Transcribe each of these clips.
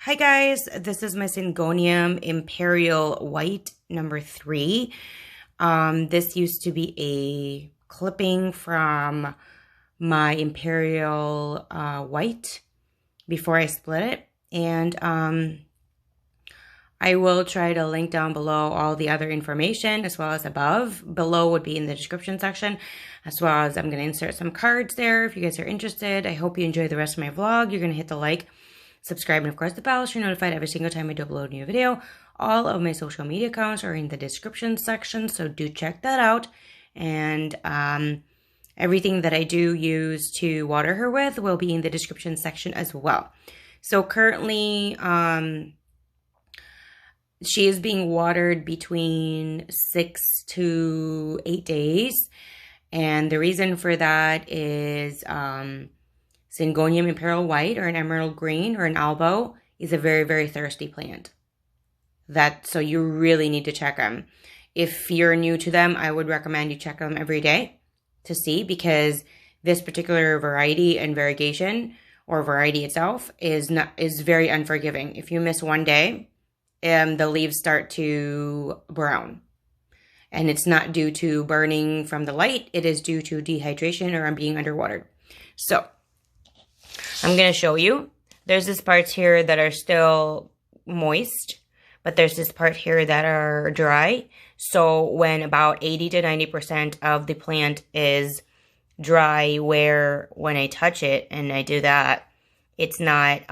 Hi guys, this is my Syngonium Imperial White number 3. This used to be a clipping from my Imperial White before I split it. And I will try to link down below all the other information as well as above. Below would be in the description section, as well as I'm going to insert some cards there if you guys are interested. I hope you enjoy the rest of my vlog. You're going to hit the like, subscribe, and of course the bell so you're notified every single time I do upload a new video. All of my social media accounts are in the description section, so do check that out. And everything that I do use to water her with will be in the description section as well. So currently, she is being watered between 6 to 8 days. And the reason for that is Syngonium Imperial White or an Emerald Green or an Albo is a very, very thirsty plant. So you really need to check them. If you're new to them, I would recommend you check them every day to see, because this particular variety and variegation or variety itself is very unforgiving. If you miss one day, the leaves start to brown. And it's not due to burning from the light. It is due to dehydration or being underwatered. So I'm going to show you. There's this parts here that are still moist, but there's this part here that are dry. So when about 80 to 90% of the plant is dry, where when I touch it and I do that, it's not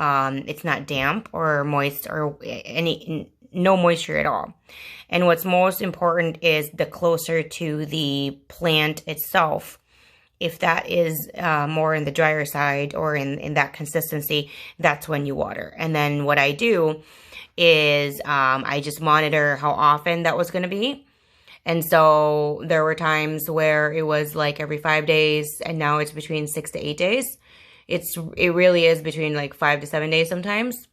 damp or moist or no moisture at all. And what's most important is the closer to the plant itself. If that is more in the drier side or in that consistency, that's when you water. And then what I do is I just monitor how often that was going to be. And so there were times where it was like every 5 days, and now it's between 6 to 8 days. It really is between like 5 to 7 days sometimes.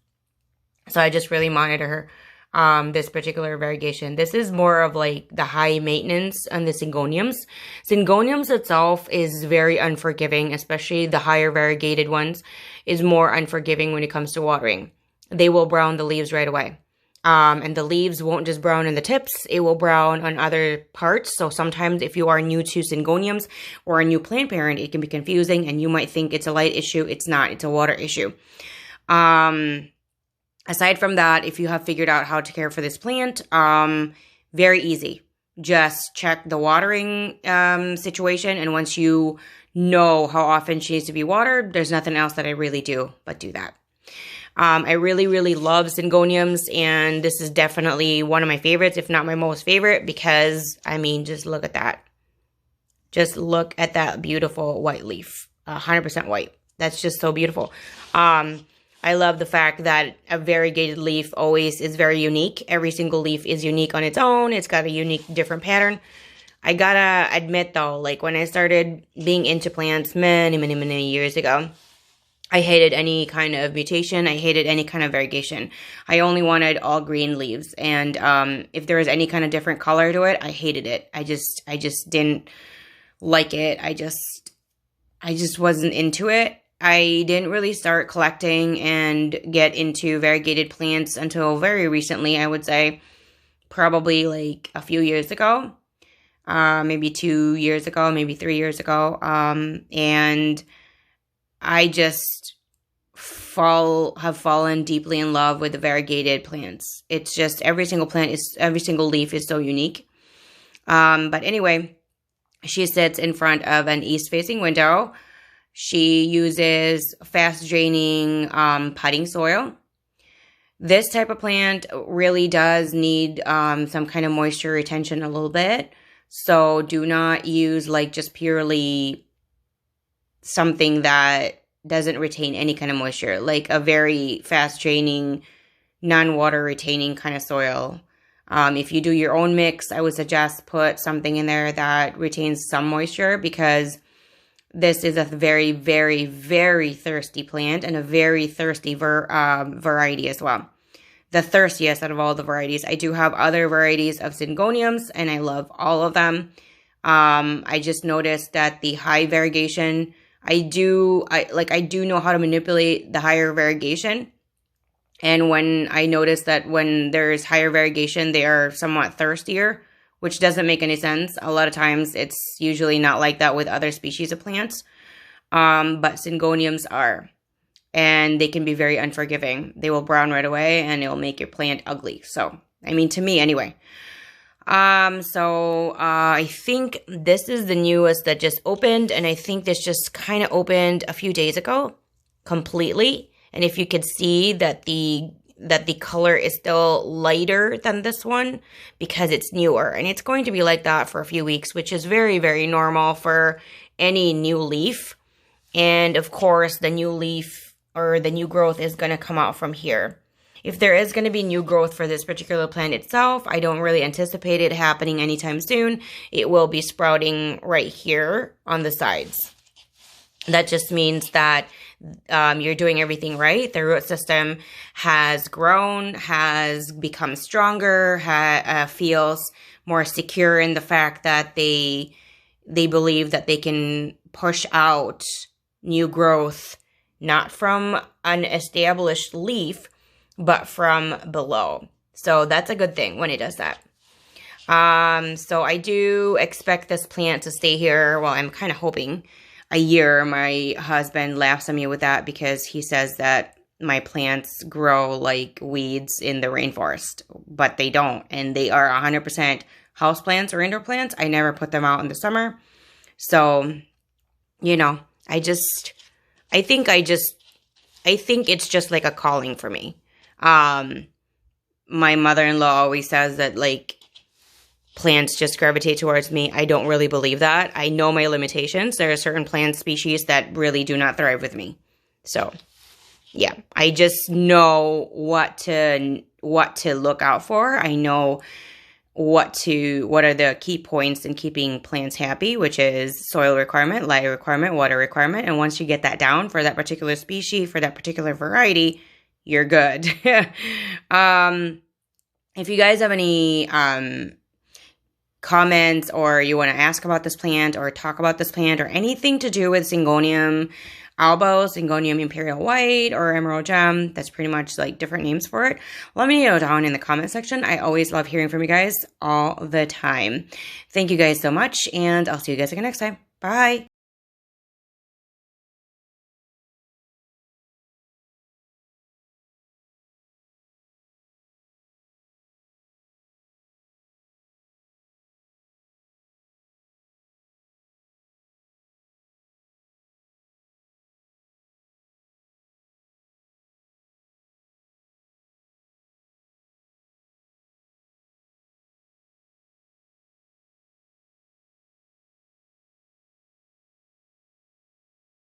So I just really monitor this particular variegation. This is more of like the high maintenance on the Syngoniums. Syngoniums itself is very unforgiving, especially the higher variegated ones is more unforgiving when it comes to watering. They will brown the leaves right away. And the leaves won't just brown in the tips, it will brown on other parts. So sometimes if you are new to Syngoniums or a new plant parent, it can be confusing and you might think it's a light issue. It's not, it's a water issue. Aside from that, if you have figured out how to care for this plant, very easy. Just check the watering situation, and once you know how often she needs to be watered, there's nothing else that I really do but do that. I really, really love Syngoniums, and this is definitely one of my favorites, if not my most favorite, because, I mean, just look at that. Just look at that beautiful white leaf, 100% white. That's just so beautiful. I love the fact that a variegated leaf always is very unique. Every single leaf is unique on its own. It's got a unique, different pattern. I gotta admit, though, like when I started being into plants many, many, many years ago, I hated any kind of mutation. I hated any kind of variegation. I only wanted all green leaves. And if there was any kind of different color to it, I hated it. I just didn't like it. I just wasn't into it. I didn't really start collecting and get into variegated plants until very recently, I would say. Probably like a few years ago. Maybe 2 years ago, maybe 3 years ago. And I just have fallen deeply in love with the variegated plants. It's just every single leaf is so unique. But anyway, she sits in front of an east-facing window. She uses fast-draining potting soil. This type of plant really does need some kind of moisture retention a little bit. So do not use like just purely something that doesn't retain any kind of moisture, like a very fast-draining, non-water retaining kind of soil. If you do your own mix, I would suggest put something in there that retains some moisture, because this is a very, very, very thirsty plant and a very thirsty variety as well. The thirstiest out of all the varieties. I do have other varieties of Syngoniums, and I love all of them. I just noticed that the high variegation, I do know how to manipulate the higher variegation. And when I notice that when there's higher variegation, they are somewhat thirstier, which doesn't make any sense. A lot of times it's usually not like that with other species of plants. But Syngoniums are. And they can be very unforgiving. They will brown right away and it will make your plant ugly. So, I mean, to me anyway. I think this is the newest that just opened, and I think this just kind of opened a few days ago completely. And if you could see that the color is still lighter than this one because it's newer, and it's going to be like that for a few weeks, which is very, very normal for any new leaf. And of course, the new leaf or the new growth is going to come out from here. If there is going to be new growth for this particular plant itself, I don't really anticipate it happening anytime soon. It will be sprouting right here on the sides. That just means that you're doing everything right. The root system has grown, has become stronger, feels more secure in the fact that they believe that they can push out new growth, not from an established leaf, but from below. So that's a good thing when it does that. So I do expect this plant to stay here. Well, I'm kind of hoping a year. My husband laughs at me with that because he says that my plants grow like weeds in the rainforest, but they don't. And they are 100% house plants or indoor plants. I never put them out in the summer. So, you know, I think it's just like a calling for me. My mother-in-law always says that, like, plants just gravitate towards me. I don't really believe that. I know my limitations. There are certain plant species that really do not thrive with me. So, yeah, I just know what to look out for. I know what are the key points in keeping plants happy, which is soil requirement, light requirement, water requirement. And once you get that down for that particular species, for that particular variety, you're good. If you guys have any comments, or you want to ask about this plant or talk about this plant or anything to do with Syngonium Albo, Syngonium Imperial White, or Emerald Gem, that's pretty much like different names for it, let me know down in the comment section. I always love hearing from you guys all the time. Thank you guys so much, and I'll see you guys again next time. Bye.